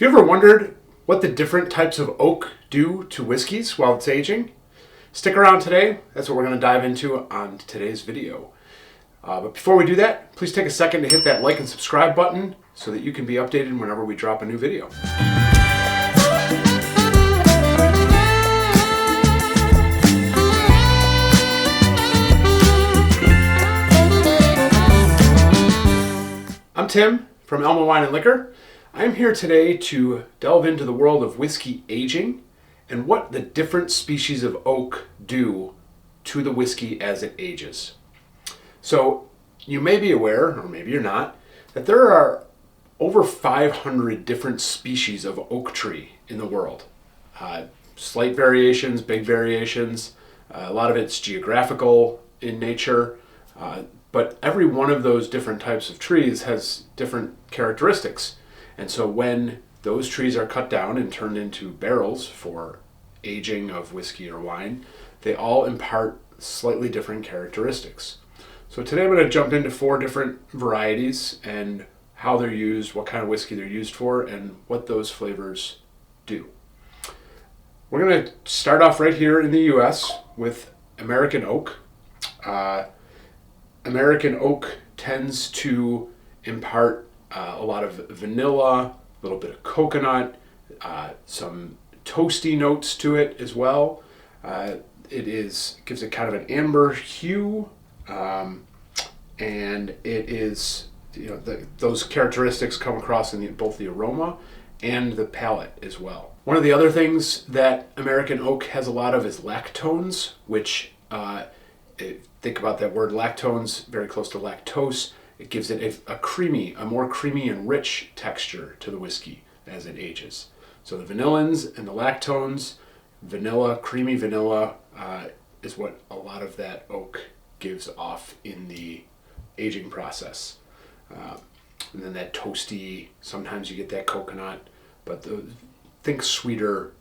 Have you ever wondered what the different types of oak do to whiskeys while it's aging? Stick around today. That's what we're going to dive into on today's video. But before we do that, please take a second to hit that like and subscribe button so that you can be updated whenever we drop a new video. I'm Tim from Elma Wine and Liquor. I'm here today to delve into the world of whiskey aging and what the different species of oak do to the whiskey as it ages. So you may be aware, or maybe you're not, that there are over 500 different species of oak tree in the world. Slight variations, big variations, a lot of it's geographical in nature, but every one of those different types of trees has different characteristics. And so when those trees are cut down and turned into barrels for aging of whiskey or wine, they all impart slightly different characteristics. So today I'm going to jump into 4 different varieties and how they're used, what kind of whiskey they're used for, and what those flavors do. We're going to start off right here in the US with American oak. American oak tends to impart a lot of vanilla, a little bit of coconut, some toasty notes to it as well. It gives it kind of an amber hue, and it is, those characteristics come across in both the aroma and the palate as well. One of the other things that American oak has a lot of is lactones, which think about that word lactones, very close to lactose. It gives it a more creamy and rich texture to the whiskey as it ages. So the vanillins and the lactones, creamy vanilla, is what a lot of that oak gives off in the aging process. And then that toasty, sometimes you get that coconut, but think sweeter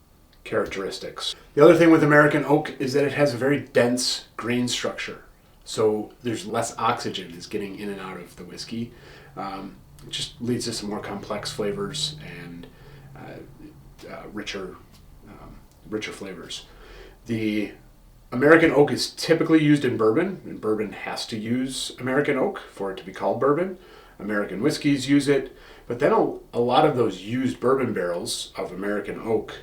characteristics. The other thing with American oak is that it has a very dense grain structure. So there's less oxygen is getting in and out of the whiskey. It just leads to some more complex flavors and richer flavors. The American oak is typically used in bourbon, and bourbon has to use American oak for it to be called bourbon. American whiskeys use it, but then a lot of those used bourbon barrels of American oak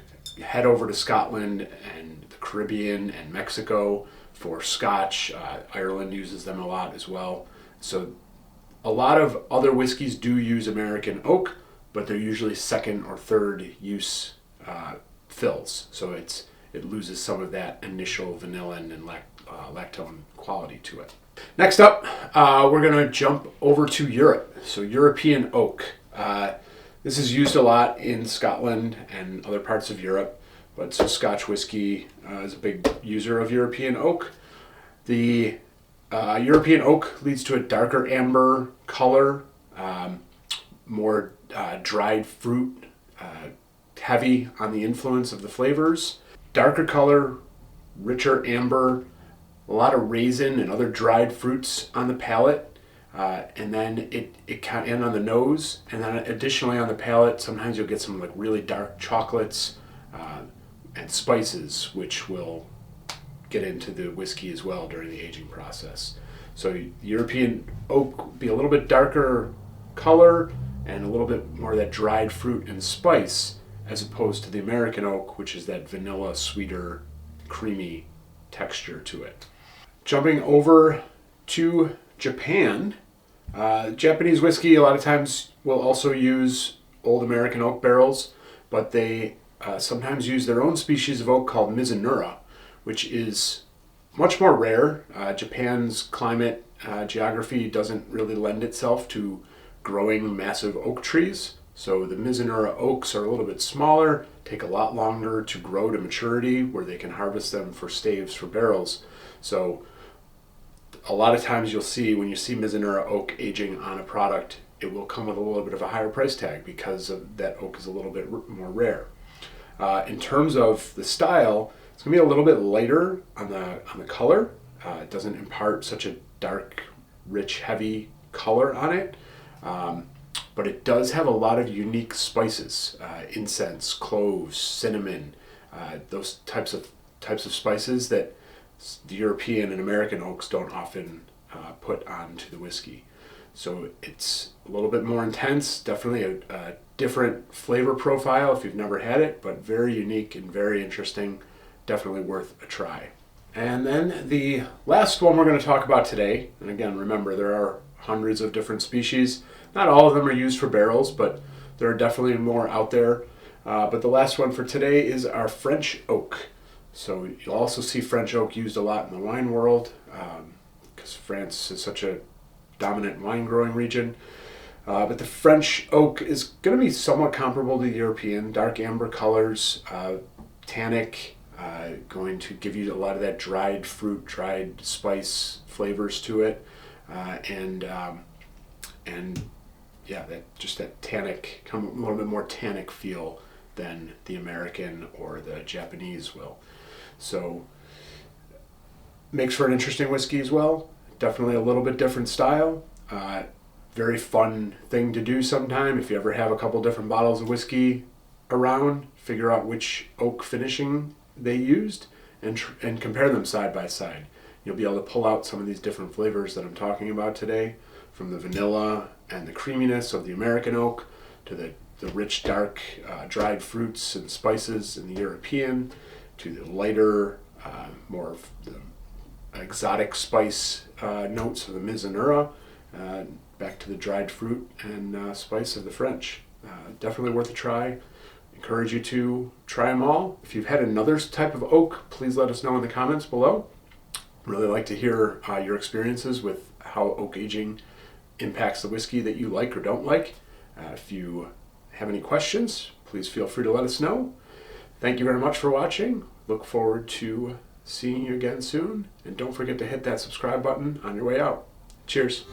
head over to Scotland and the Caribbean and Mexico for Scotch. Ireland uses them a lot as well. So a lot of other whiskeys do use American oak, but they're usually second or third use fills. So it loses some of that initial vanillin and lactone quality to it. Next up, we're going to jump over to Europe. So European oak. This is used a lot in Scotland and other parts of Europe, but so Scotch whiskey is a big user of European oak. The European oak leads to a darker amber color, more dried fruit, heavy on the influence of the flavors. Darker color, richer amber, a lot of raisin and other dried fruits on the palate, and then it kind of, and on the nose, and then additionally on the palate, sometimes you'll get some like really dark chocolates and spices, which will get into the whiskey as well during the aging process. So European oak will be a little bit darker color and a little bit more of that dried fruit and spice, as opposed to the American oak, which is that vanilla, sweeter, creamy texture to it. Jumping over to Japan, Japanese whiskey a lot of times will also use old American oak barrels, but they sometimes use their own species of oak called mizunara, which is much more rare. Japan's climate, geography doesn't really lend itself to growing massive oak trees. So the mizunara oaks are a little bit smaller, take a lot longer to grow to maturity where they can harvest them for staves for barrels. So a lot of times you'll see, when you see mizunara oak aging on a product, it will come with a little bit of a higher price tag because of that oak is a little bit more rare. In terms of the style, it's going to be a little bit lighter on the color. It doesn't impart such a dark, rich, heavy color on it. but it does have a lot of unique spices, incense, cloves, cinnamon, those types of spices that the European and American oaks don't often put onto the whiskey. So it's a little bit more intense, definitely a different flavor profile if you've never had it, but very unique and very interesting, definitely worth a try. And then the last one we're going to talk about today, and again, remember there are hundreds of different species. Not all of them are used for barrels, but there are definitely more out there. But the last one for today is our French oak. So you'll also see French oak used a lot in the wine world because France is such a dominant wine growing region. But the French oak is going to be somewhat comparable to the European. Dark amber colors, tannic, going to give you a lot of that dried fruit, dried spice flavors to it. And yeah, that tannic, a little bit more tannic feel than the American or the Japanese will. So makes for an interesting whiskey as well. Definitely a little bit different style. Very fun thing to do sometime. If you ever have a couple different bottles of whiskey around, figure out which oak finishing they used and compare them side by side. You'll be able to pull out some of these different flavors that I'm talking about today, from the vanilla and the creaminess of the American oak to the rich, dark, dried fruits and spices in the European, to the lighter, more of the exotic spice notes of the mizunara, back to the dried fruit and spice of the French. Definitely worth a try. Encourage you to try them all. If you've had another type of oak, please let us know in the comments below. Really like to hear your experiences with how oak aging impacts the whiskey that you like or don't like. If you have any questions, please feel free to let us know. Thank you very much for watching. Look forward to seeing you again soon. And don't forget to hit that subscribe button on your way out. Cheers.